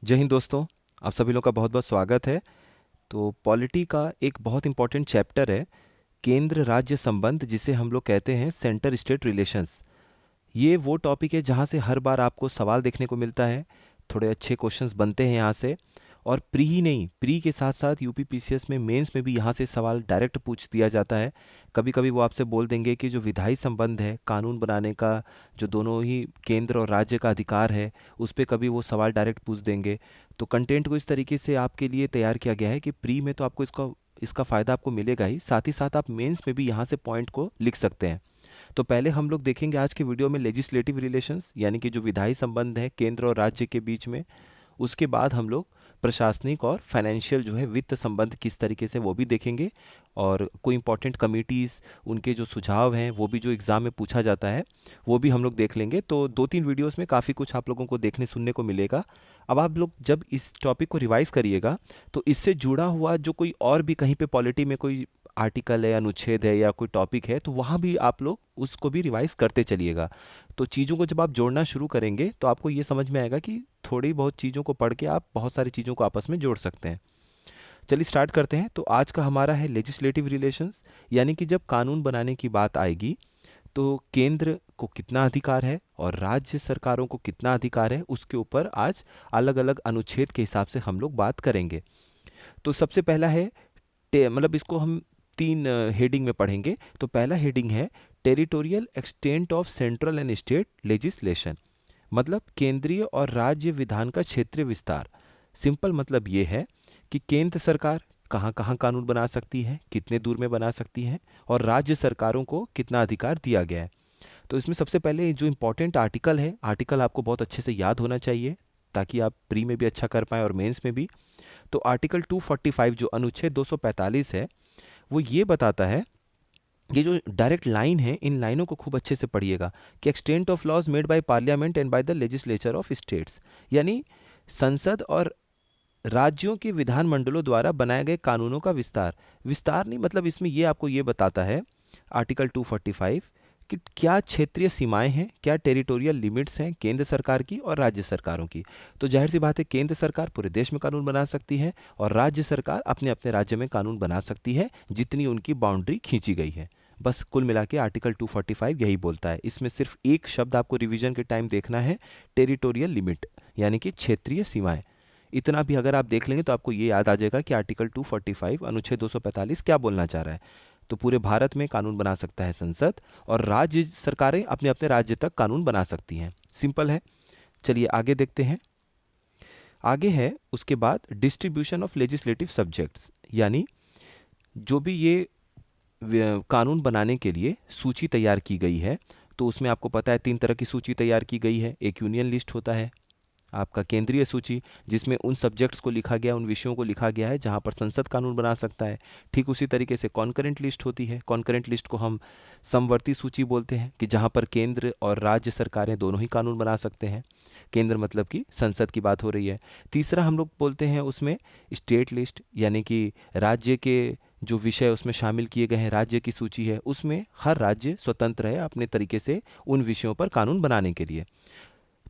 जय हिंद दोस्तों। आप सभी लोगों का बहुत बहुत स्वागत है। तो पॉलिटी का एक बहुत इंपॉर्टेंट चैप्टर है केंद्र राज्य संबंध, जिसे हम लोग कहते हैं सेंटर स्टेट रिलेशंस। ये वो टॉपिक है जहाँ से हर बार आपको सवाल देखने को मिलता है। थोड़े अच्छे क्वेश्चंस बनते हैं यहाँ से। और प्री ही नहीं, प्री के साथ साथ यूपी पीसीएस में मेंस में भी यहाँ से सवाल डायरेक्ट पूछ दिया जाता है। कभी कभी वो आपसे बोल देंगे कि जो विधायी संबंध है कानून बनाने का, जो दोनों ही केंद्र और राज्य का अधिकार है, उस पर कभी वो सवाल डायरेक्ट पूछ देंगे। तो कंटेंट को इस तरीके से आपके लिए तैयार किया गया है कि प्री में तो आपको इसका इसका फ़ायदा आपको मिलेगा ही, साथ ही साथ आप मेंस में भी यहाँ से पॉइंट को लिख सकते हैं। तो पहले हम लोग देखेंगे आज के वीडियो में लेजिस्लेटिव रिलेशंस, यानी कि जो विधायी संबंध है केंद्र और राज्य के बीच में। उसके बाद हम लोग प्रशासनिक और फाइनेंशियल जो है वित्त संबंध किस तरीके से वो भी देखेंगे। और कोई इंपॉर्टेंट कमिटीज़, उनके जो सुझाव हैं वो भी जो एग्ज़ाम में पूछा जाता है वो भी हम लोग देख लेंगे। तो 2-3 वीडियोस में काफ़ी कुछ आप लोगों को देखने सुनने को मिलेगा। अब आप लोग जब इस टॉपिक को रिवाइज करिएगा तो इससे जुड़ा हुआ जो कोई और भी कहीं पे पॉलिटी में कोई आर्टिकल है, अनुच्छेद है या कोई टॉपिक है, तो वहाँ भी आप लोग उसको भी रिवाइज करते चलिएगा। तो चीज़ों को जब आप जोड़ना शुरू करेंगे तो आपको ये समझ में आएगा कि थोड़ी बहुत चीज़ों को पढ़ के आप बहुत सारी चीज़ों को आपस में जोड़ सकते हैं। चलिए स्टार्ट करते हैं। तो आज का हमारा है लेजिस्लेटिव रिलेशंस, यानी कि जब कानून बनाने की बात आएगी तो केंद्र को कितना अधिकार है और राज्य सरकारों को कितना अधिकार है, उसके ऊपर आज अलग अलग अनुच्छेद के हिसाब से हम लोग बात करेंगे। तो सबसे पहला है मतलब इसको हम तीन हेडिंग में पढ़ेंगे। तो पहला हेडिंग है territorial extent of central and state legislation, मतलब केंद्रीय और राज्य विधान का क्षेत्रीय विस्तार। सिंपल मतलब ये है कि केंद्र सरकार कहाँ कहाँ कानून बना सकती है, कितने दूर में बना सकती है, और राज्य सरकारों को कितना अधिकार दिया गया है। तो इसमें सबसे पहले जो इम्पोर्टेंट आर्टिकल है, आर्टिकल आपको बहुत अच्छे से याद होना चाहिए ताकि आप प्री में भी अच्छा कर पाएँ और मेंस में भी। तो आर्टिकल 245 जो अनुच्छेद 245 है, वो ये बताता है, ये जो डायरेक्ट लाइन है इन लाइनों को खूब अच्छे से पढ़िएगा, कि extent of laws made by parliament and by the legislature of states, यानी संसद और राज्यों के विधानमंडलों द्वारा बनाए गए कानूनों का विस्तार। विस्तार नहीं, मतलब इसमें ये आपको ये बताता है आर्टिकल 245 कि क्या क्षेत्रीय सीमाएं हैं, क्या टेरिटोरियल लिमिट्स हैं केंद्र सरकार की और राज्य सरकारों की। तो जाहिर सी बात है केंद्र सरकार पूरे देश में कानून बना सकती है और राज्य सरकार अपने अपने राज्य में कानून बना सकती है जितनी उनकी बाउंड्री खींची गई है। बस कुल मिला के आर्टिकल 245 यही बोलता है। इसमें सिर्फ एक शब्द आपको रिवीजन के टाइम देखना है, टेरिटोरियल लिमिट, यानी कि क्षेत्रीय सीमाएं। इतना भी अगर आप देख लेंगे तो आपको ये याद आ जाएगा कि आर्टिकल 245 अनुच्छेद 245 क्या बोलना चाह रहा है। तो पूरे भारत में कानून बना सकता है संसद, और राज्य सरकारें अपने अपने राज्य तक कानून बना सकती हैं। सिंपल है। चलिए आगे देखते हैं। आगे है उसके बाद डिस्ट्रीब्यूशन ऑफ लेजिस्लेटिव सब्जेक्ट्स, यानी जो भी ये कानून बनाने के लिए सूची तैयार की गई है, तो उसमें आपको पता है 3 तरह की सूची तैयार की गई है। एक यूनियन लिस्ट होता है, आपका केंद्रीय सूची, जिसमें उन सब्जेक्ट्स को लिखा गया, उन विषयों को लिखा गया है जहाँ पर संसद कानून बना सकता है। ठीक उसी तरीके से कॉन्करेंट लिस्ट होती है। कॉन्करेंट लिस्ट को हम समवर्ती सूची बोलते हैं, कि जहाँ पर केंद्र और राज्य सरकारें दोनों ही कानून बना सकते हैं। केंद्र मतलब कि संसद की बात हो रही है। तीसरा हम लोग बोलते हैं उसमें स्टेट लिस्ट, यानी कि राज्य के जो विषय उसमें शामिल किए गए हैं, राज्य की सूची है, उसमें हर राज्य स्वतंत्र है अपने तरीके से उन विषयों पर कानून बनाने के लिए।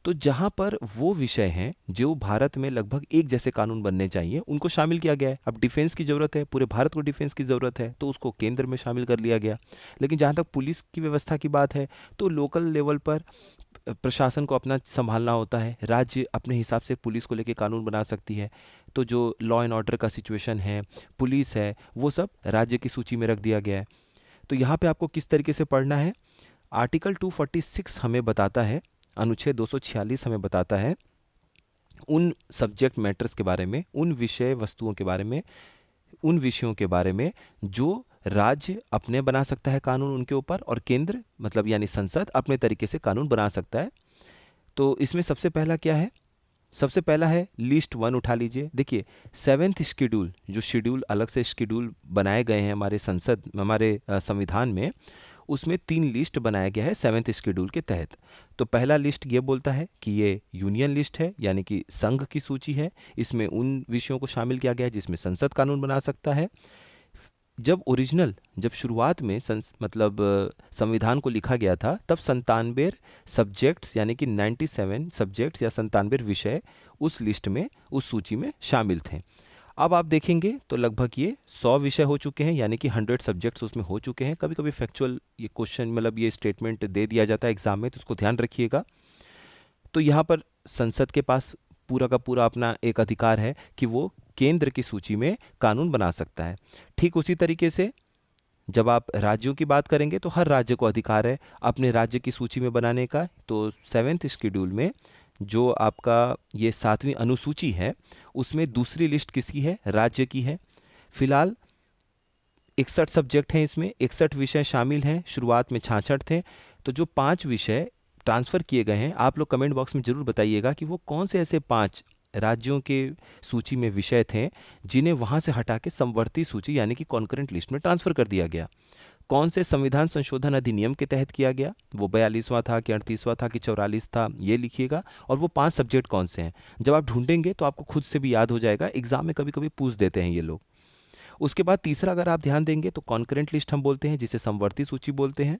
तो जहाँ पर वो विषय हैं जो भारत में लगभग एक जैसे कानून बनने चाहिए, उनको शामिल किया गया है। अब डिफेंस की ज़रूरत है, पूरे भारत को डिफेंस की ज़रूरत है, तो उसको केंद्र में शामिल कर लिया गया। लेकिन जहाँ तक पुलिस की व्यवस्था की बात है, तो लोकल लेवल पर प्रशासन को अपना संभालना होता है। राज्य अपने हिसाब से पुलिस को लेकर कानून बना सकती है। तो जो लॉ एंड ऑर्डर का सिचुएशन है, पुलिस है, वो सब राज्य की सूची में रख दिया गया है। तो यहाँ पे आपको किस तरीके से पढ़ना है, आर्टिकल 246 हमें बताता है, अनुच्छेद 246 हमें बताता है उन सब्जेक्ट मैटर्स के बारे में, उन विषय वस्तुओं के बारे में, उन विषयों के बारे में जो राज्य अपने बना सकता है कानून उनके ऊपर, और केंद्र मतलब यानी संसद अपने तरीके से कानून बना सकता है। तो इसमें सबसे पहला क्या है, सबसे पहला है लिस्ट 1 उठा लीजिए। देखिए 7th शेड्यूल, जो शेड्यूल अलग से शेड्यूल बनाए गए हैं हमारे संसद, हमारे संविधान में, उसमें 3 लिस्ट बनाया गया है 7th शेड्यूल के तहत। तो पहला लिस्ट ये बोलता है कि ये यूनियन लिस्ट है, यानी कि संघ की सूची है। इसमें उन विषयों को शामिल किया गया है जिसमें संसद कानून बना सकता है। जब शुरुआत में संविधान को लिखा गया था, तब 97 सब्जेक्ट्स यानी कि 97 सब्जेक्ट्स या 97 विषय उस लिस्ट में, उस सूची में शामिल थे। अब आप देखेंगे तो लगभग ये 100 विषय हो चुके हैं, यानी कि 100 सब्जेक्ट्स उसमें हो चुके हैं। कभी कभी फैक्चुअल ये क्वेश्चन ये स्टेटमेंट दे दिया जाता है एग्जाम में, तो उसको ध्यान रखिएगा। तो यहाँ पर संसद के पास पूरा का पूरा अपना एक अधिकार है कि वो केंद्र की सूची में कानून बना सकता है। ठीक उसी तरीके से जब आप राज्यों की बात करेंगे तो हर राज्य को अधिकार है अपने राज्य की सूची में बनाने का। तो 7th शेड्यूल में जो आपका ये 7वीं अनुसूची है, उसमें दूसरी लिस्ट किसकी है? राज्य की है। फिलहाल 61 सब्जेक्ट हैं, इसमें 61 विषय शामिल हैं। शुरुआत में 66 थे। तो जो 5 विषय ट्रांसफ़र किए गए हैं, आप लोग कमेंट बॉक्स में ज़रूर बताइएगा कि वो कौन से ऐसे 5 राज्यों के सूची में विषय थे जिन्हें वहाँ से हटा के समवर्ती सूची यानी कि कॉन्करेंट लिस्ट में ट्रांसफ़र कर दिया गया। कौन से संविधान संशोधन अधिनियम के तहत किया गया, वो 42वां था कि 38वां था कि 44 था, ये लिखिएगा। और वो 5 सब्जेक्ट कौन से हैं, जब आप ढूंढेंगे तो आपको खुद से भी याद हो जाएगा। एग्जाम में कभी कभी पूछ देते हैं ये लोग। उसके बाद तीसरा अगर आप ध्यान देंगे तो कॉन्करेंट लिस्ट हम बोलते हैं, जिसे समवर्ती सूची बोलते हैं।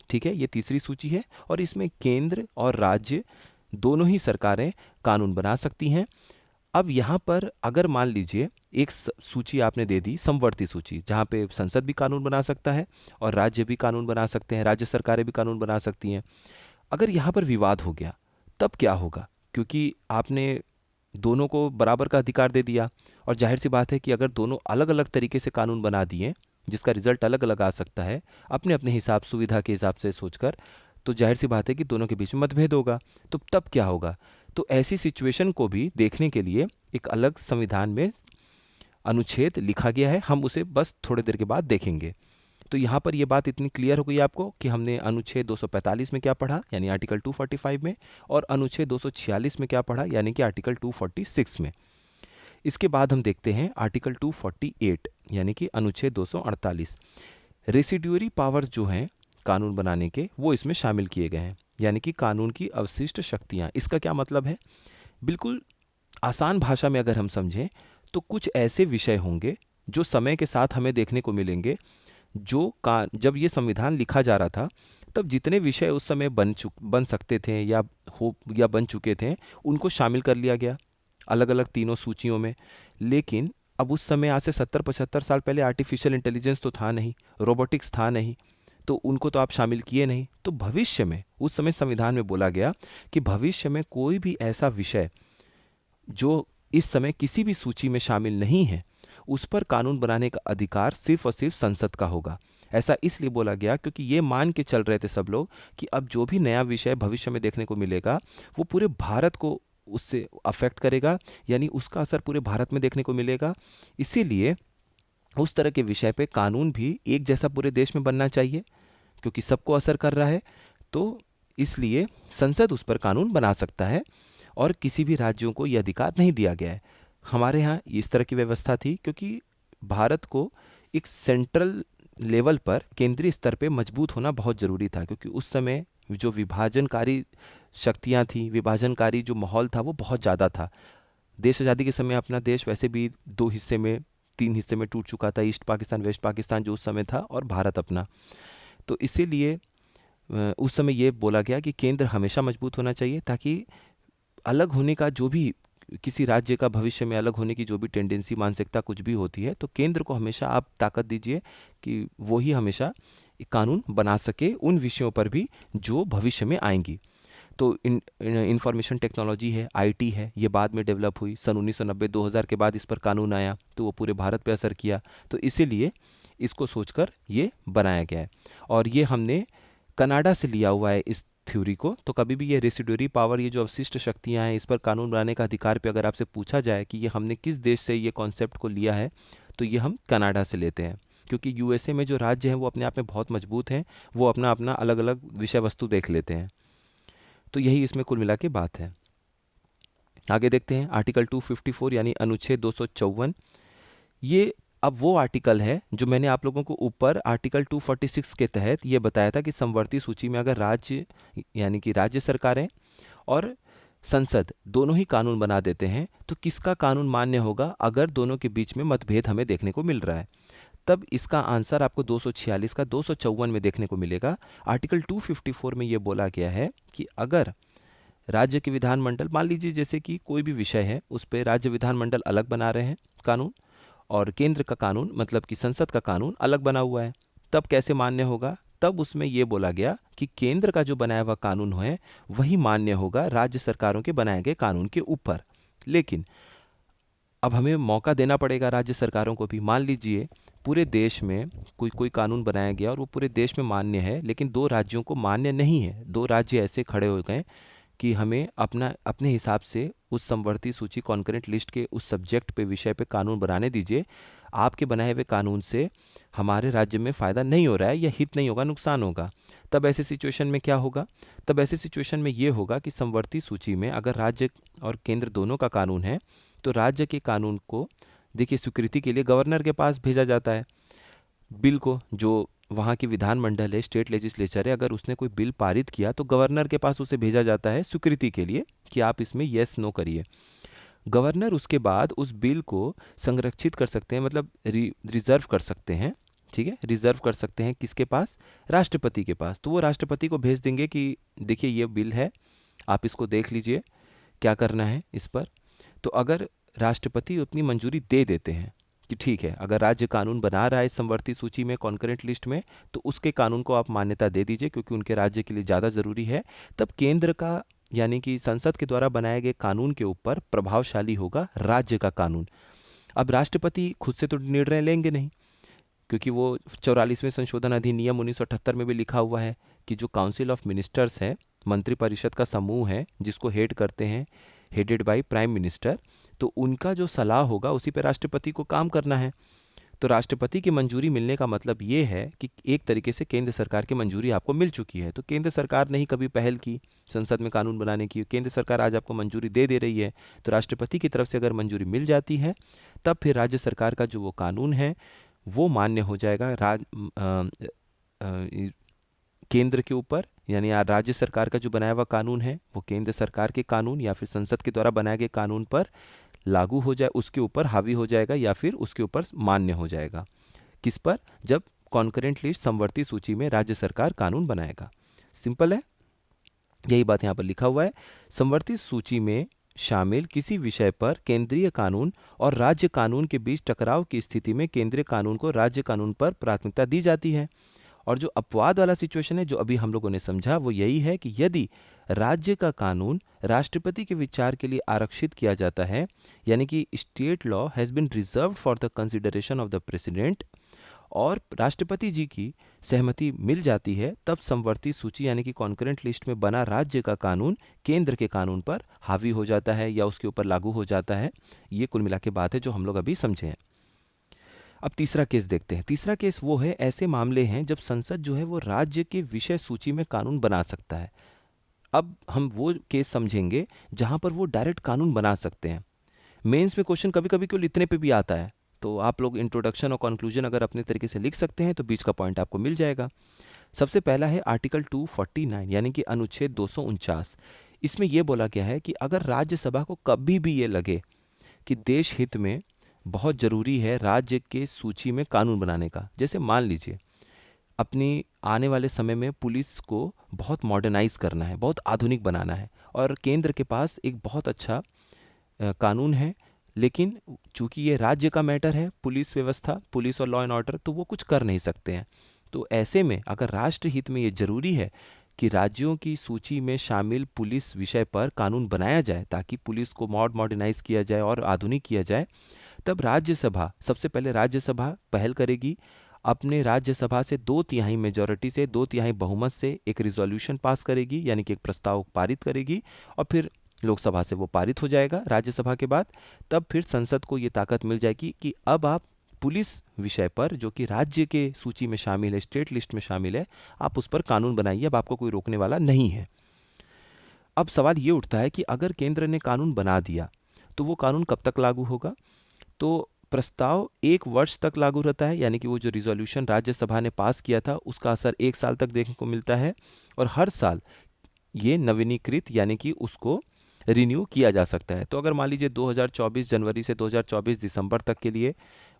ठीक है, ये तीसरी सूची है और इसमें केंद्र और राज्य दोनों ही सरकारें कानून बना सकती हैं। अब यहाँ पर अगर मान लीजिए एक सूची आपने दे दी, समवर्ती सूची, जहाँ पे संसद भी कानून बना सकता है और राज्य भी कानून बना सकते हैं, राज्य सरकारें भी कानून बना सकती हैं। अगर यहाँ पर विवाद हो गया तब क्या होगा? क्योंकि आपने दोनों को बराबर का अधिकार दे दिया और जाहिर सी बात है कि अगर दोनों अलग अलग तरीके से कानून बना दिए जिसका रिजल्ट अलग अलग आ सकता है अपने अपने हिसाब, सुविधा के हिसाब से सोचकर, तो जाहिर सी बात है कि दोनों के बीच में मतभेद होगा। तो तब क्या होगा? तो ऐसी सिचुएशन को भी देखने के लिए एक अलग संविधान में अनुच्छेद लिखा गया है। हम उसे बस थोड़ी देर के बाद देखेंगे। तो यहाँ पर ये बात इतनी क्लियर हो गई आपको कि हमने अनुच्छेद 245 में क्या पढ़ा, यानी आर्टिकल 245 में, और अनुच्छेद 246 में क्या पढ़ा, यानी कि आर्टिकल 246 में। इसके बाद हम देखते हैं आर्टिकल 248 यानी कि अनुच्छेद 248। रेसिड्यूरी पावर्स जो हैं कानून बनाने के, वो इसमें शामिल किए गए हैं, यानी कि कानून की अवशिष्ट शक्तियाँ। इसका क्या मतलब है? बिल्कुल आसान भाषा में अगर हम समझें तो कुछ ऐसे विषय होंगे जो समय के साथ हमें देखने को मिलेंगे। जब ये संविधान लिखा जा रहा था तब जितने विषय उस समय बन सकते थे या बन चुके थे, उनको शामिल कर लिया गया अलग अलग तीनों सूचियों में। लेकिन अब उस समय आज से 70-75 साल पहले आर्टिफिशियल इंटेलिजेंस तो था नहीं, रोबोटिक्स था नहीं, तो उनको तो आप शामिल किए नहीं। तो भविष्य में उस समय संविधान में बोला गया कि भविष्य में कोई भी ऐसा विषय जो इस समय किसी भी सूची में शामिल नहीं है, उस पर कानून बनाने का अधिकार सिर्फ और सिर्फ संसद का होगा। ऐसा इसलिए बोला गया क्योंकि ये मान के चल रहे थे सब लोग कि अब जो भी नया विषय भविष्य में देखने को मिलेगा वो पूरे भारत को उससे अफेक्ट करेगा, यानी उसका असर पूरे भारत में देखने को मिलेगा। इसीलिए उस तरह के विषय पे कानून भी एक जैसा पूरे देश में बनना चाहिए क्योंकि सबको असर कर रहा है। तो इसलिए संसद उस पर कानून बना सकता है और किसी भी राज्यों को यह अधिकार नहीं दिया गया है। हमारे यहाँ इस तरह की व्यवस्था थी क्योंकि भारत को एक सेंट्रल लेवल पर, केंद्रीय स्तर पे मजबूत होना बहुत ज़रूरी था, क्योंकि उस समय जो विभाजनकारी शक्तियाँ थी, विभाजनकारी जो माहौल था वो बहुत ज़्यादा था। देश आज़ादी के समय अपना देश वैसे भी 2 हिस्से में, 3 हिस्से में टूट चुका था, ईस्ट पाकिस्तान, वेस्ट पाकिस्तान जो उस समय था, और भारत अपना। तो इसीलिए उस समय ये बोला गया कि केंद्र हमेशा मजबूत होना चाहिए ताकि अलग होने का जो भी, किसी राज्य का भविष्य में अलग होने की जो भी टेंडेंसी, मानसिकता कुछ भी होती है, तो केंद्र को हमेशा आप ताकत दीजिए कि वो ही हमेशा कानून बना सके उन विषयों पर भी जो भविष्य में आएंगी। तो इंफॉर्मेशन टेक्नोलॉजी है, आईटी है, ये बाद में डेवलप हुई। सन 1990-2000 के बाद इस पर कानून आया तो वो पूरे भारत पे असर किया। तो इसीलिए इसको सोचकर ये बनाया गया है और ये हमने कनाडा से लिया हुआ है इस थ्योरी को। तो कभी भी ये रेसिड्यूरी पावर, ये जो अवशिष्ट शक्तियाँ हैं, इस पर कानून बनाने का अधिकार पे अगर आपसे पूछा जाए कि ये हमने किस देश से ये कॉन्सेप्ट को लिया है, तो ये हम कनाडा से लेते हैं। क्योंकि यूएसए में जो राज्य हैं वो अपने आप में बहुत मजबूत हैं, वो अपना अपना अलग अलग विषय वस्तु देख लेते हैं। तो यही इसमें कुल मिला के बात है। आगे देखते हैं आर्टिकल 254 यानी अनुच्छेद 254। ये अब वो आर्टिकल है जो मैंने आप लोगों को ऊपर आर्टिकल 246 के तहत ये बताया था कि समवर्ती सूची में अगर राज्य यानी कि राज्य सरकारें और संसद दोनों ही कानून बना देते हैं तो किसका कानून मान्य होगा अगर दोनों के बीच में मतभेद हमें देखने को मिल रहा है। तब इसका आंसर आपको 246 का 254 में देखने को मिलेगा। आर्टिकल 254 में ये बोला गया है कि अगर राज्य के विधानमंडल, मान लीजिए जैसे कि कोई भी विषय है उस पर राज्य विधानमंडल अलग बना रहे हैं कानून, और केंद्र का कानून मतलब कि संसद का कानून अलग बना हुआ है, तब कैसे मान्य होगा? तब उसमें यह बोला गया कि केंद्र का जो बनाया हुआ कानून है वही मान्य होगा राज्य सरकारों के बनाए गए कानून के ऊपर। लेकिन अब हमें मौका देना पड़ेगा राज्य सरकारों को भी। मान लीजिए पूरे देश में कोई कोई कानून बनाया गया और वो पूरे देश में मान्य है, लेकिन दो राज्यों को मान्य नहीं है। दो राज्य ऐसे खड़े हो गए कि हमें अपने हिसाब से उस समवर्ती सूची कॉन्करेंट लिस्ट के उस सब्जेक्ट पे, विषय पे कानून बनाने दीजिए। आपके बनाए हुए कानून से हमारे राज्य में फ़ायदा नहीं हो रहा है या हित नहीं होगा, नुकसान होगा। तब ऐसे सिचुएशन में क्या होगा? तब ऐसे सिचुएशन में ये होगा कि समवर्ती सूची में अगर राज्य और केंद्र दोनों का कानून है तो राज्य के कानून को देखिए स्वीकृति के लिए गवर्नर के पास भेजा जाता है। बिल को, जो वहाँ की विधानमंडल है, स्टेट लेजिस्लेचर है, अगर उसने कोई बिल पारित किया तो गवर्नर के पास उसे भेजा जाता है स्वीकृति के लिए कि आप इसमें येस नो करिए। गवर्नर उसके बाद उस बिल को संरक्षित कर सकते हैं, मतलब रिजर्व कर सकते हैं। ठीक है, रिजर्व कर सकते हैं किसके पास? राष्ट्रपति के पास। तो वो राष्ट्रपति को भेज देंगे कि देखिए ये बिल है, आप इसको देख लीजिए, क्या करना है इस पर। तो अगर राष्ट्रपति अपनी मंजूरी दे देते हैं कि ठीक है, अगर राज्य कानून बना रहा है समवर्ती सूची में, कॉन्करेंट लिस्ट में, तो उसके कानून को आप मान्यता दे दीजिए क्योंकि उनके राज्य के लिए ज़्यादा ज़रूरी है। तब केंद्र का यानी कि संसद के द्वारा बनाए गए कानून के ऊपर प्रभावशाली होगा राज्य का कानून। अब राष्ट्रपति खुद से तो निर्णय लेंगे नहीं, क्योंकि वो 44वें संशोधन अधिनियम 1978 में भी लिखा हुआ है कि जो काउंसिल ऑफ मिनिस्टर्स है, मंत्रिपरिषद का समूह है जिसको हेड करते हैं, हेडेड बाय प्राइम मिनिस्टर, तो उनका जो सलाह होगा उसी पे राष्ट्रपति को काम करना है। तो राष्ट्रपति की मंजूरी मिलने का मतलब ये है कि एक तरीके से केंद्र सरकार की मंजूरी आपको मिल चुकी है। तो केंद्र सरकार ने ही कभी पहल की संसद में कानून बनाने की, केंद्र सरकार आज आपको मंजूरी दे रही है, तो राष्ट्रपति की तरफ से अगर मंजूरी मिल जाती है तब फिर राज्य सरकार का जो वो कानून है वो मान्य हो जाएगा केंद्र के ऊपर। यानी राज्य सरकार का जो बनाया हुआ कानून है वो केंद्र सरकार के कानून या फिर संसद के द्वारा बनाए गए कानून पर लागू हो जाए, उसके ऊपर हावी हो जाएगा या फिर उसके ऊपर मान्य हो जाएगा। किस पर? जब कॉन्करेंट लिस्ट समवर्ती सूची में राज्य सरकार कानून बनाएगा। सिंपल है, यही बात यहाँ पर लिखा हुआ है। समवर्ती सूची में शामिल किसी विषय पर केंद्रीय कानून और राज्य कानून के बीच टकराव की स्थिति में केंद्रीय कानून को राज्य कानून पर प्राथमिकता दी जाती है। और जो अपवाद वाला सिचुएशन है जो अभी हम लोगों ने समझा वो यही है कि यदि राज्य का कानून राष्ट्रपति के विचार के लिए आरक्षित किया जाता है, यानी कि state law has been reserved for the consideration of the president, और राष्ट्रपति जी की सहमति मिल जाती है, तब समवर्ती सूची यानी कि कॉन्करेंट लिस्ट में बना राज्य का कानून केंद्र के कानून पर हावी हो जाता है या उसके ऊपर लागू हो जाता है। ये कुल मिला के बात है जो हम लोग अभी समझे हैं। अब तीसरा केस देखते हैं। तीसरा केस वो है, ऐसे मामले हैं जब संसद जो है वो राज्य के विषय सूची में कानून बना सकता है। अब हम वो केस समझेंगे जहां पर वो डायरेक्ट कानून बना सकते हैं। मेंस में क्वेश्चन कभी कभी क्यों इतने पे भी आता है, तो आप लोग इंट्रोडक्शन और कंक्लूजन अगर अपने तरीके से लिख सकते हैं तो बीच का पॉइंट आपको मिल जाएगा। सबसे पहला है आर्टिकल 249 यानी कि अनुच्छेद 249। इसमें यह बोला गया है कि अगर राज्यसभा को कभी भी ये लगे कि देश हित में बहुत ज़रूरी है राज्य के सूची में कानून बनाने का, जैसे मान लीजिए अपनी आने वाले समय में पुलिस को बहुत मॉडर्नाइज करना है, बहुत आधुनिक बनाना है, और केंद्र के पास एक बहुत अच्छा कानून है, लेकिन चूंकि ये राज्य का मैटर है, पुलिस व्यवस्था, पुलिस और लॉ एंड ऑर्डर, तो वो कुछ कर नहीं सकते हैं। तो ऐसे में अगर राष्ट्र हित में ये जरूरी है कि राज्यों की सूची में शामिल पुलिस विषय पर कानून बनाया जाए ताकि पुलिस को मॉडर्नाइज किया जाए और आधुनिक किया जाए, तब राज्यसभा, सबसे पहले राज्यसभा पहल करेगी, अपने राज्यसभा से 2/3 मेजॉरिटी से, 2/3 बहुमत से एक रिजोल्यूशन पास करेगी, यानी कि एक प्रस्ताव पारित करेगी, और फिर लोकसभा से वो पारित हो जाएगा राज्यसभा के बाद। तब फिर संसद को ये ताकत मिल जाएगी कि अब आप पुलिस विषय पर, जो कि राज्य के सूची में शामिल है, स्टेट लिस्ट में शामिल है, आप उस पर कानून बनाइए, अब आपको कोई रोकने वाला नहीं है। अब सवाल ये उठता है कि अगर केंद्र ने कानून बना दिया तो वो कानून कब तक लागू होगा? तो प्रस्ताव 1 वर्ष तक लागू रहता है, यानी कि वो जो रिजोल्यूशन राज्यसभा ने पास किया था उसका असर 1 साल तक देखने को मिलता है, और हर साल ये नवीनीकृत यानी कि उसको रिन्यू किया जा सकता है। तो अगर मान लीजिए 2024 जनवरी से 2024 दिसंबर तक के लिए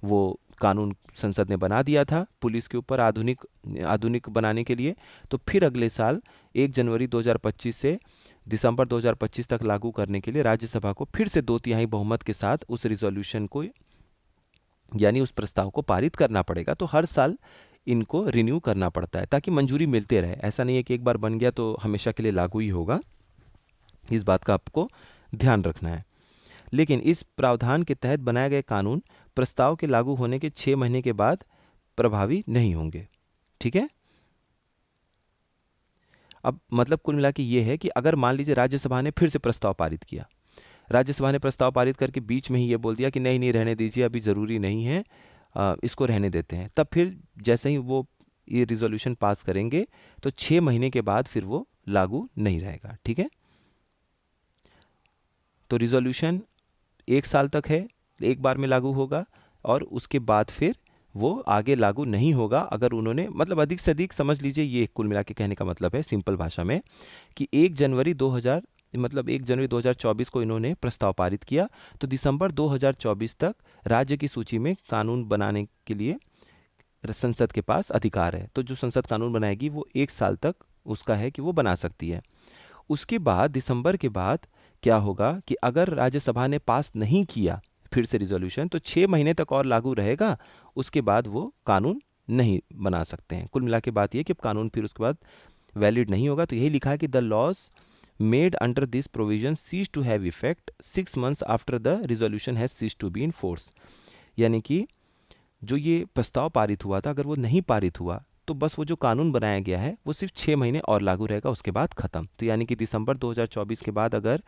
वो कानून संसद ने बना दिया था पुलिस के ऊपर आधुनिक आधुनिक बनाने के लिए, तो फिर अगले साल 1 जनवरी 2025 से दिसंबर 2025 तक लागू करने के लिए राज्यसभा को फिर से 2/3 बहुमत के साथ उस रिजोल्यूशन को यानी उस प्रस्ताव को पारित करना पड़ेगा। तो हर साल इनको रिन्यू करना पड़ता है ताकि मंजूरी मिलते रहे। ऐसा नहीं है कि एक बार बन गया तो हमेशा के लिए लागू ही होगा, इस बात का आपको ध्यान रखना है। लेकिन इस प्रावधान के तहत बनाए गए कानून प्रस्ताव के लागू होने के 6 महीने के बाद प्रभावी नहीं होंगे। ठीक है। अब मतलब कुल मिला के ये है कि अगर मान लीजिए राज्यसभा ने फिर से प्रस्ताव पारित किया, राज्यसभा ने प्रस्ताव पारित करके बीच में ही ये बोल दिया कि नहीं नहीं रहने दीजिए, अभी ज़रूरी नहीं है, इसको रहने देते हैं, तब फिर जैसे ही वो ये रिजोल्यूशन पास करेंगे तो 6 महीने के बाद फिर वो लागू नहीं रहेगा। ठीक है। तो रिजोल्यूशन 1 साल तक है, एक बार में लागू होगा और उसके बाद फिर वो आगे लागू नहीं होगा अगर उन्होंने मतलब अधिक से अधिक समझ लीजिए, ये कुल मिला के कहने का मतलब है सिंपल भाषा में कि 1 जनवरी 2024 को इन्होंने प्रस्ताव पारित किया, तो दिसंबर 2024 तक राज्य की सूची में कानून बनाने के लिए संसद के पास अधिकार है। तो जो संसद कानून बनाएगी वो 1 साल तक उसका है कि वो बना सकती है। उसके बाद दिसंबर के बाद क्या होगा कि अगर राज्यसभा ने पास नहीं किया फिर से रिजोल्यूशन, तो 6 महीने तक और लागू रहेगा, उसके बाद वो कानून नहीं बना सकते हैं। कुल मिला के बात ये कि कानून फिर उसके बाद वैलिड नहीं होगा। तो यही लिखा है कि the laws made under this provision cease to have effect 6 months after the resolution has cease to be in force. यानी कि जो ये प्रस्ताव पारित हुआ था, अगर वो नहीं पारित हुआ तो बस वो जो कानून बनाया गया है वो सिर्फ 6 महीने और लागू रहेगा, उसके बाद खत्म। तो यानी कि दिसंबर 2024 के बाद अगर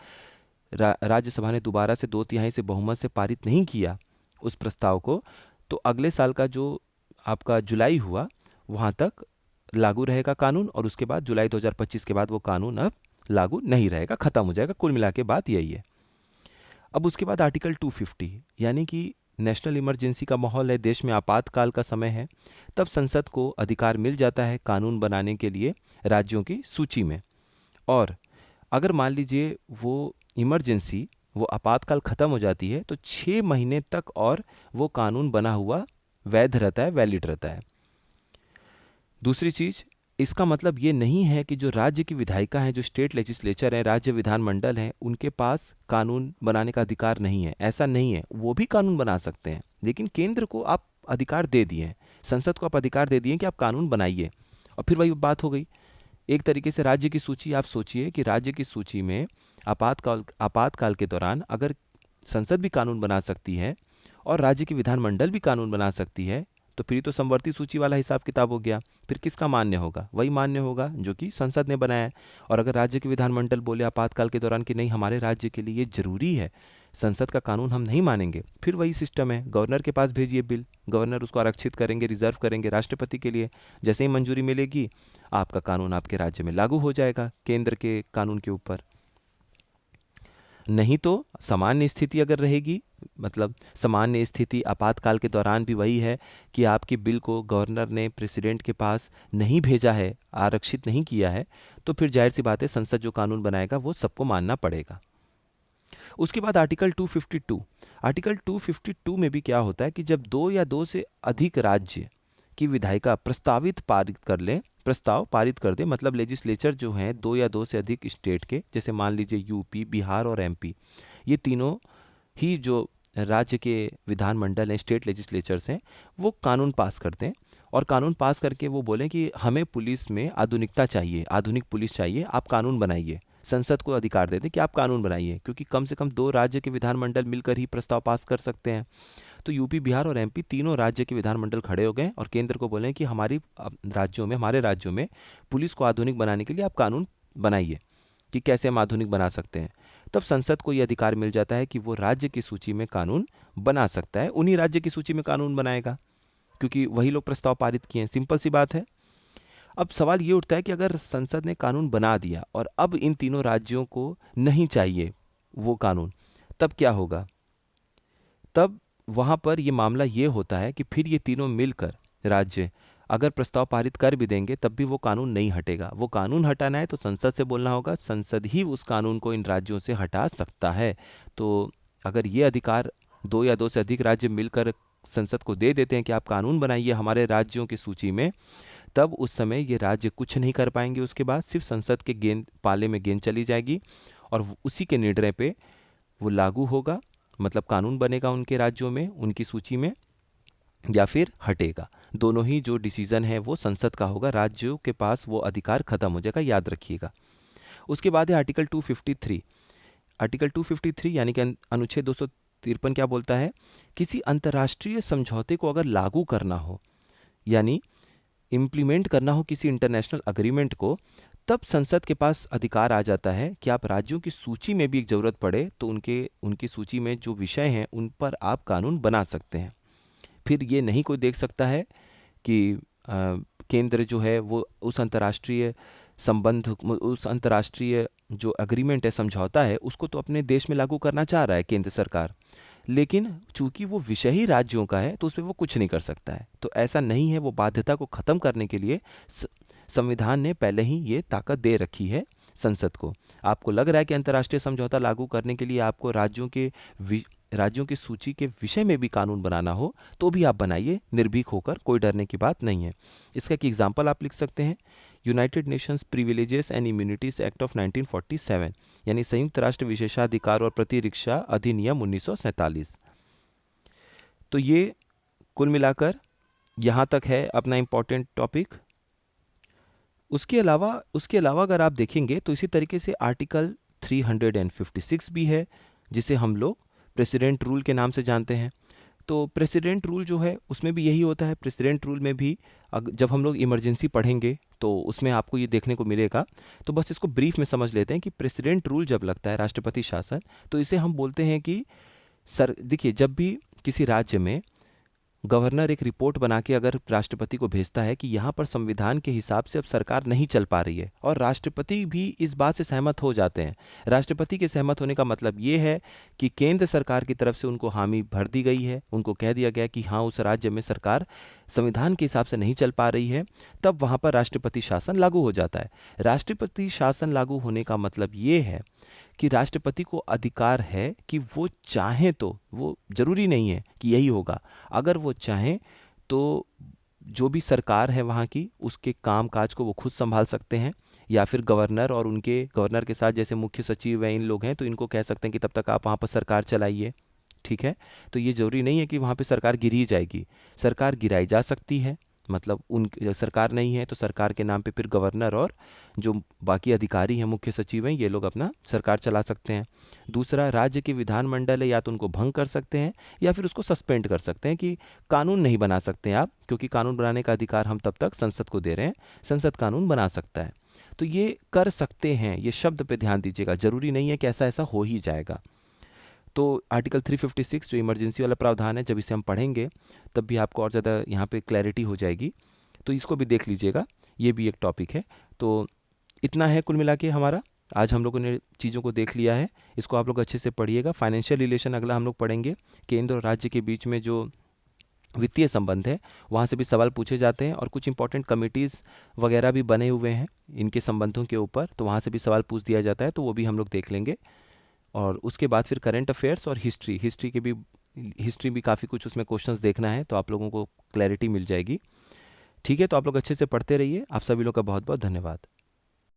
राज्यसभा ने दोबारा से 2/3 से बहुमत से पारित नहीं किया उस प्रस्ताव को, तो अगले साल का जो आपका जुलाई हुआ वहाँ तक लागू रहेगा कानून, और उसके बाद जुलाई 2025 के बाद वो कानून अब लागू नहीं रहेगा, खत्म हो जाएगा। कुल मिला के बात यही है। अब उसके बाद आर्टिकल 250 यानी कि नेशनल इमरजेंसी का माहौल है, देश में आपातकाल का समय है, तब संसद को अधिकार मिल जाता है कानून बनाने के लिए राज्यों की सूची में। और अगर मान लीजिए वो इमरजेंसी वो आपातकाल ख़त्म हो जाती है तो 6 महीने तक और वो कानून बना हुआ वैध रहता है, वैलिड रहता है। दूसरी चीज़, इसका मतलब ये नहीं है कि जो राज्य की विधायिका हैं, जो स्टेट लेजिस्लेचर हैं, राज्य विधानमंडल हैं, उनके पास कानून बनाने का अधिकार नहीं है। ऐसा नहीं है, वो भी कानून बना सकते हैं, लेकिन केंद्र को आप अधिकार दे दिए हैं, संसद को आप अधिकार दे दिए कि आप कानून बनाइए। और फिर वही बात हो गई, एक तरीके से राज्य की सूची, आप सोचिए कि राज्य की सूची में आपातकाल के दौरान अगर संसद भी कानून बना सकती है और राज्य की विधानमंडल भी कानून बना सकती है, तो फिर तो समवर्ती सूची वाला हिसाब किताब हो गया। फिर किसका मान्य होगा? वही मान्य होगा जो कि संसद ने बनाया है। और अगर राज्य की विधानमंडल बोले आपातकाल के दौरान कि नहीं, हमारे राज्य के लिए ये जरूरी है, संसद का कानून हम नहीं मानेंगे, फिर वही सिस्टम है, गवर्नर के पास भेजिए बिल, गवर्नर उसको आरक्षित करेंगे, रिजर्व करेंगे राष्ट्रपति के लिए। जैसे ही मंजूरी मिलेगी, आपका कानून आपके राज्य में लागू हो जाएगा केंद्र के कानून के ऊपर। नहीं तो सामान्य स्थिति अगर रहेगी, मतलब सामान्य स्थिति आपातकाल के दौरान भी वही है कि आपके बिल को गवर्नर ने प्रेसिडेंट के पास नहीं भेजा है, आरक्षित नहीं किया है, तो फिर जाहिर सी बात है संसद जो कानून बनाएगा वो सबको मानना पड़ेगा। उसके बाद आर्टिकल 252, आर्टिकल 252 में भी क्या होता है कि जब 2 या 2 से अधिक राज्य की विधायिका प्रस्ताव पारित कर दे, मतलब लेजिस्लेचर जो हैं 2 या 2 से अधिक स्टेट के, जैसे मान लीजिए यूपी, बिहार और एमपी, ये तीनों ही जो राज्य के विधानमंडल हैं, स्टेट लेजिस्लेचर्स हैं, वो कानून पास करते हैं। और कानून पास करके वो बोलें कि हमें पुलिस में आधुनिकता चाहिए, आधुनिक पुलिस चाहिए, आप कानून बनाइए। संसद को अधिकार दे दें कि आप कानून बनाइए, क्योंकि कम से कम 2 राज्य के विधानमंडल मिलकर ही प्रस्ताव पास कर सकते हैं। तो यूपी, बिहार और एमपी तीनों राज्य के विधानमंडल खड़े हो गए और केंद्र को बोले कि हमारे राज्यों में पुलिस को आधुनिक बनाने के लिए आप कानून बनाइए कि कैसे हम आधुनिक बना सकते हैं। तब संसद को ये अधिकार मिल जाता है कि वो राज्य की सूची में कानून बना सकता है, उन्हीं राज्य की सूची में कानून बनाएगा, क्योंकि वही लोग प्रस्ताव पारित किए हैं। सिंपल सी बात है। अब सवाल ये उठता है कि अगर संसद ने कानून बना दिया और अब इन तीनों राज्यों को नहीं चाहिए वो कानून, तब क्या होगा? तब वहाँ पर ये मामला ये होता है कि फिर ये तीनों मिलकर राज्य अगर प्रस्ताव पारित कर भी देंगे तब भी वो कानून नहीं हटेगा। वो कानून हटाना है तो संसद से बोलना होगा, संसद ही उस कानून को इन राज्यों से हटा सकता है। तो अगर ये अधिकार दो या दो से अधिक राज्य मिलकर संसद को दे देते हैं कि आप कानून बनाइए हमारे राज्यों की सूची में, तब उस समय ये राज्य कुछ नहीं कर पाएंगे। उसके बाद सिर्फ संसद के गेंद पाले में गेंद चली जाएगी और उसी के निर्णय पे वो लागू होगा, मतलब कानून बनेगा उनके राज्यों में, उनकी सूची में, या फिर हटेगा। दोनों ही जो डिसीजन है वो संसद का होगा, राज्यों के पास वो अधिकार खत्म हो जाएगा, याद रखिएगा। उसके बाद है आर्टिकल 253। आर्टिकल 253 यानी कि अनुच्छेद 253 क्या बोलता है? किसी अंतर्राष्ट्रीय समझौते को अगर लागू करना हो, यानी इम्प्लीमेंट करना हो किसी इंटरनेशनल अग्रीमेंट को, तब संसद के पास अधिकार आ जाता है कि आप राज्यों की सूची में भी एक ज़रूरत पड़े तो उनकी सूची में जो विषय हैं उन पर आप कानून बना सकते हैं। फिर ये नहीं कोई देख सकता है कि केंद्र जो है वो उस अंतर्राष्ट्रीय संबंध, उस अंतर्राष्ट्रीय जो एग्रीमेंट है, समझौता है, उसको तो अपने देश में लागू करना चाह रहा है केंद्र सरकार, लेकिन चूंकि वो विषय ही राज्यों का है तो उस पर वो कुछ नहीं कर सकता है। तो ऐसा नहीं है, वो बाध्यता को ख़त्म करने के लिए संविधान ने पहले ही ये ताकत दे रखी है संसद को। आपको लग रहा है कि अंतर्राष्ट्रीय समझौता लागू करने के लिए आपको राज्यों की सूची के विषय में भी कानून बनाना हो तो भी आप बनाइए, निर्भीक होकर, कोई डरने की बात नहीं है। इसका एक एग्जाम्पल आप लिख सकते हैं, United Nations privileges and immunities act of 1947, यानी संयुक्त राष्ट्र विशेषाधिकार और प्रतिरक्षा अधिनियम 1947। तो ये कुल मिलाकर यहाँ तक है अपना इम्पोर्टेंट टॉपिक। उसके अलावा अगर आप देखेंगे तो इसी तरीके से आर्टिकल 356 भी है, जिसे हम लोग प्रेसिडेंट रूल के नाम से जानते हैं। तो प्रेसिडेंट रूल जो है उसमें भी यही होता है। प्रेसिडेंट रूल में भी जब हम लोग इमरजेंसी पढ़ेंगे तो उसमें आपको ये देखने को मिलेगा। तो बस इसको ब्रीफ में समझ लेते हैं कि प्रेसिडेंट रूल जब लगता है, राष्ट्रपति शासन, तो इसे हम बोलते हैं कि देखिए, जब भी किसी राज्य में गवर्नर एक रिपोर्ट बना के अगर राष्ट्रपति को भेजता है कि यहाँ पर संविधान के हिसाब से अब सरकार नहीं चल पा रही है, और राष्ट्रपति भी इस बात से सहमत हो जाते हैं। राष्ट्रपति के सहमत होने का मतलब ये है कि केंद्र सरकार की तरफ से उनको हामी भर दी गई है, उनको कह दिया गया कि हाँ, उस राज्य में सरकार संविधान के हिसाब से नहीं चल पा रही है, तब वहाँ पर राष्ट्रपति शासन लागू हो जाता है। राष्ट्रपति शासन लागू होने का मतलब ये है कि राष्ट्रपति को अधिकार है कि वो चाहें तो, वो जरूरी नहीं है कि यही होगा, अगर वो चाहें तो जो भी सरकार है वहाँ की, उसके काम काज को वो खुद संभाल सकते हैं, या फिर गवर्नर और उनके गवर्नर के साथ जैसे मुख्य सचिव हैं, इन लोग हैं, तो इनको कह सकते हैं कि तब तक आप वहाँ पर सरकार चलाइए। ठीक है, तो ये जरूरी नहीं है कि वहाँ पे सरकार गिर ही जाएगी, सरकार गिराई जा सकती है। मतलब उन सरकार नहीं है तो सरकार के नाम पे फिर गवर्नर और जो बाकी अधिकारी हैं, मुख्य सचिव हैं, ये लोग अपना सरकार चला सकते हैं। दूसरा, राज्य के विधानमंडल है, या तो उनको भंग कर सकते हैं या फिर उसको सस्पेंड कर सकते हैं कि कानून नहीं बना सकते हैं आप, क्योंकि कानून बनाने का अधिकार हम तब तक संसद को दे रहे हैं, संसद कानून बना सकता है। तो ये कर सकते हैं, ये शब्द पे ध्यान दीजिएगा, जरूरी नहीं है कि ऐसा ऐसा हो ही जाएगा। तो आर्टिकल 356 जो इमरजेंसी वाला प्रावधान है, जब इसे हम पढ़ेंगे तब भी आपको और ज़्यादा यहाँ पे क्लैरिटी हो जाएगी, तो इसको भी देख लीजिएगा, ये भी एक टॉपिक है। तो इतना है कुल मिला के हमारा, आज हम लोगों ने चीज़ों को देख लिया है, इसको आप लोग अच्छे से पढ़िएगा। फाइनेंशियल रिलेशन अगला हम लोग पढ़ेंगे, केंद्र और राज्य के बीच में जो वित्तीय संबंध है वहाँ से भी सवाल पूछे जाते हैं, और कुछ इंपॉर्टेंट कमिटीज़ वगैरह भी बने हुए हैं इनके संबंधों के ऊपर, तो वहाँ से भी सवाल पूछ दिया जाता है, तो वो भी हम लोग देख लेंगे। और उसके बाद फिर करंट अफेयर्स और हिस्ट्री भी काफ़ी कुछ उसमें क्वेश्चंस देखना है, तो आप लोगों को क्लैरिटी मिल जाएगी। ठीक है, तो आप लोग अच्छे से पढ़ते रहिए। आप सभी लोग का बहुत बहुत धन्यवाद।